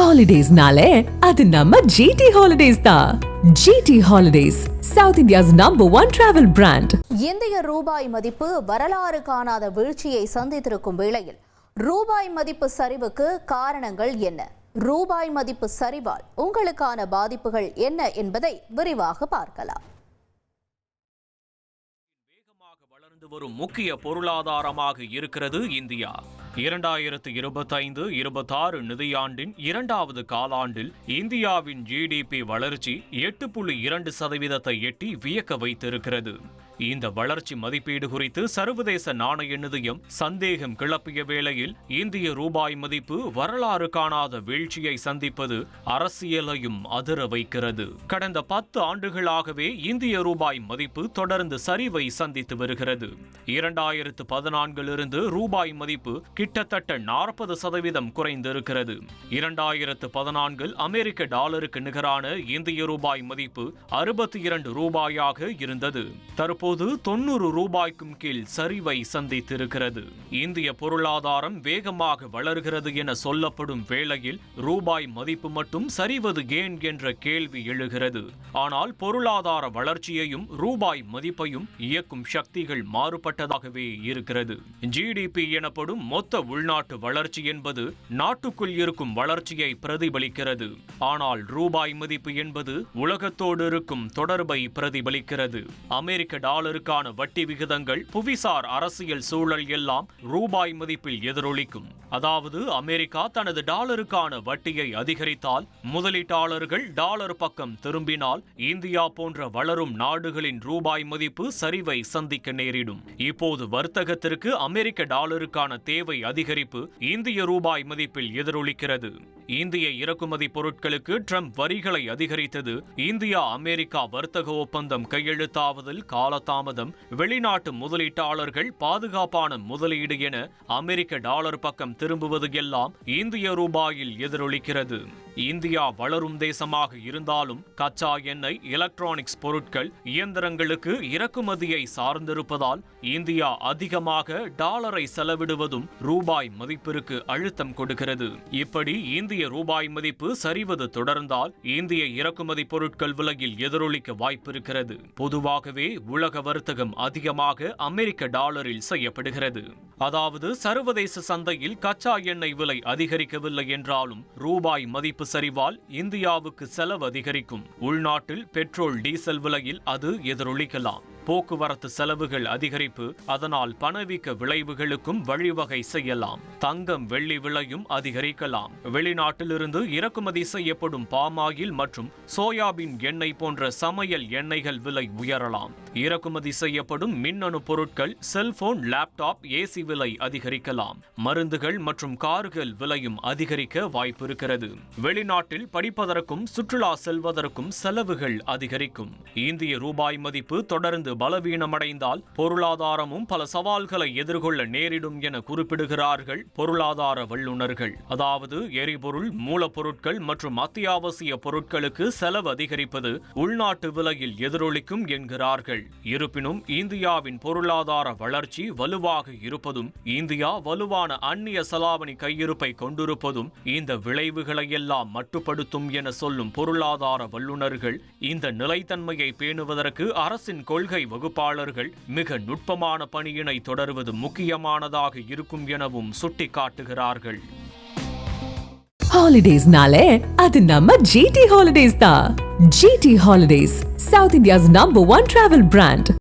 ஹாலிடேஸ்னாலே அது நம்ம ஜிடி ஹாலிடேஸ் தான். GT holidays, south India's #1 travel brand. இந்திய ரூபாய் மதிப்பு வரலாறு காணாத வீழ்ச்சியை சந்தித்திருக்கும் வேளையில் ரூபாய் மதிப்பு சரிவுக்கு காரணங்கள் என்ன? ரூபாய் மதிப்பு சரிவால் உங்களுக்கான பாதிப்புகள் என்ன என்பதை விரிவாக பார்க்கலாம். வேகமாக வளர்ந்து வரும் முக்கிய பொருளாதாரமாக இருக்கிறது இந்தியா. 2025-26 நிதியாண்டின் 2வது காலாண்டில் இந்தியாவின் ஜிடிபி வளர்ச்சி 8.2% எட்டி வியக்க வைத்திருக்கிறது. இந்த வளர்ச்சி மதிப்பீடு குறித்து சர்வதேச நாணய நிதியம் சந்தேகம் கிளப்பிய வேளையில் இந்திய ரூபாய் மதிப்பு வரலாறு காணாத வீழ்ச்சியை சந்திப்பது அரசியலையும் அதிர வைக்கிறது. கடந்த 10 ஆண்டுகளாகவே இந்திய ரூபாய் மதிப்பு தொடர்ந்து சரிவை சந்தித்து வருகிறது. 2014 ரூபாய் மதிப்பு கிட்டத்தட்ட 40% குறைந்திருக்கிறது. 2014 அமெரிக்க டாலருக்கு நிகரான இந்திய ரூபாய் மதிப்பு 62 ரூபாயாக இருந்தது. தற்போது 90 ரூபாய்க்கும் கீழ் சரிவை சந்தித்திருக்கிறது. இந்திய பொருளாதாரம் வேகமாக வளர்கிறது என சொல்லப்படும் வேளையில் ரூபாய் மதிப்பு மட்டும் சரிவது ஏன் என்ற கேள்வி எழுகிறது. ஆனால் பொருளாதார வளர்ச்சியையும் ரூபாய் மதிப்பையும் இயக்கும் சக்திகள் மாறுபட்டதாகவே இருக்கிறது. ஜிடிபி எனப்படும் மொத்த உள்நாட்டு வளர்ச்சி என்பது நாட்டுக்குள் இருக்கும் வளர்ச்சியை பிரதிபலிக்கிறது. ஆனால் ரூபாய் மதிப்பு என்பது உலகத்தோடு இருக்கும் தொடர்பை பிரதிபலிக்கிறது. அமெரிக்க டாலருக்கான வட்டி விகிதங்கள், புவிசார் அரசியல் சூழல் எல்லாம் ரூபாய் மதிப்பில் எதிரொலிக்கும். அதாவது அமெரிக்கா தனது டாலருக்கான வட்டியை அதிகரித்தால், முதலீட்டாளர்கள் டாலர் பக்கம் திரும்பினால், இந்தியா போன்ற வளரும் நாடுகளின் ரூபாய் மதிப்பு சரிவை சந்திக்க நேரிடும். இப்போது வர்த்தகத்திற்கு அமெரிக்க டாலருக்கான தேவை அதிகரிப்பு இந்திய ரூபாய் மதிப்பில் எதிரொலிக்கிறது. இந்திய இறக்குமதி பொருட்களுக்கு ட்ரம்ப் வரிகளை அதிகரித்தது, இந்தியா அமெரிக்கா வர்த்தக ஒப்பந்தம் கையெழுத்தாவதில் காலதாமதம், வெளிநாட்டு முதலீட்டாளர்கள் பாதுகாப்பான முதலீடு என அமெரிக்க டாலர் பக்கம் திரும்புவது எல்லாம் இந்திய ரூபாயில் எதிரொலிக்கிறது. இந்தியா வளரும் தேசமாக இருந்தாலும் கச்சா எண்ணெய், எலக்ட்ரானிக்ஸ் பொருட்கள், இயந்திரங்களுக்கு இறக்குமதியை சார்ந்திருப்பதால் இந்தியா அதிகமாக டாலரை செலவிடுவதும் ரூபாய் மதிப்பிற்கு அழுத்தம் கொடுக்கிறது. இப்படி இந்திய ரூபாய் மதிப்பு சரிவது தொடர்ந்தால் இந்திய இறக்குமதி பொருட்கள் விலையில் எதிரொலிக்க வாய்ப்பிருக்கிறது. பொதுவாகவே உலக வர்த்தகம் அதிகமாக அமெரிக்க டாலரில் செய்யப்படுகிறது. அதாவது சர்வதேச சந்தையில் கச்சா எண்ணெய் விலை அதிகரிக்கவில்லை என்றாலும் ரூபாய் மதிப்பு சரிவால் இந்தியாவுக்கு செலவு அதிகரிக்கும். உள்நாட்டில் பெட்ரோல், டீசல் விலையில் அது எதிரொலிக்கலாம். போக்குவரத்து செலவுகள் அதிகரிப்பு, அதனால் பணவீக்க விளைவுகளுக்கும் வழிவகை செய்யலாம். தங்கம், வெள்ளி விலையும் அதிகரிக்கலாம். வெளிநாட்டிலிருந்து இறக்குமதி செய்யப்படும் பாமாயில் மற்றும் சோயாபீன் எண்ணெய் போன்ற சமையல் எண்ணெய்கள் விலை உயரலாம். இறக்குமதி செய்யப்படும் மின்னணு பொருட்கள், செல்போன், லேப்டாப், ஏசி விலை அதிகரிக்கலாம். மருந்துகள் மற்றும் கார்கள் விலையும் அதிகரிக்க வாய்ப்பிருக்கிறது. வெளிநாட்டில் படிப்பதற்கும் சுற்றுலா செல்வதற்கும் செலவுகள் அதிகரிக்கும். இந்திய ரூபாய் மதிப்பு தொடர்ந்து பலவீனமடைந்தால் பொருளாதாரமும் பல சவால்களை எதிர்கொள்ள நேரிடும் என குறிப்பிடுகிறார்கள் பொருளாதார வல்லுநர்கள். அதாவது எரிபொருள், மூலப்பொருட்கள் மற்றும் அத்தியாவசிய பொருட்களுக்கு செலவு அதிகரிப்பது உள்நாட்டு விலையில் எதிரொலிக்கும் என்கிறார்கள். இருப்பினும் இந்தியாவின் பொருளாதார வளர்ச்சி வலுவாக இருப்பதும், இந்தியா வலுவான அந்நிய செலாவணி கையிருப்பை கொண்டிருப்பதும் இந்த விளைவுகளை எல்லாம் மட்டுப்படுத்தும் என சொல்லும் பொருளாதார வல்லுநர்கள் இந்த நிலைத்தன்மையை பேணுவதற்கு அரசின் கொள்கை வகுப்பாளர்கள் மிக நுட்பமான பணியினை தொடர்வது முக்கியமானதாக இருக்கும் எனவும் சுட்டிக்காட்டுகிறார்கள். ஹாலிடேஸ்னாலே அது நம்ம ஜிடி ஹாலிடேஸ் தான். GT holidays, south India's #1 travel brand.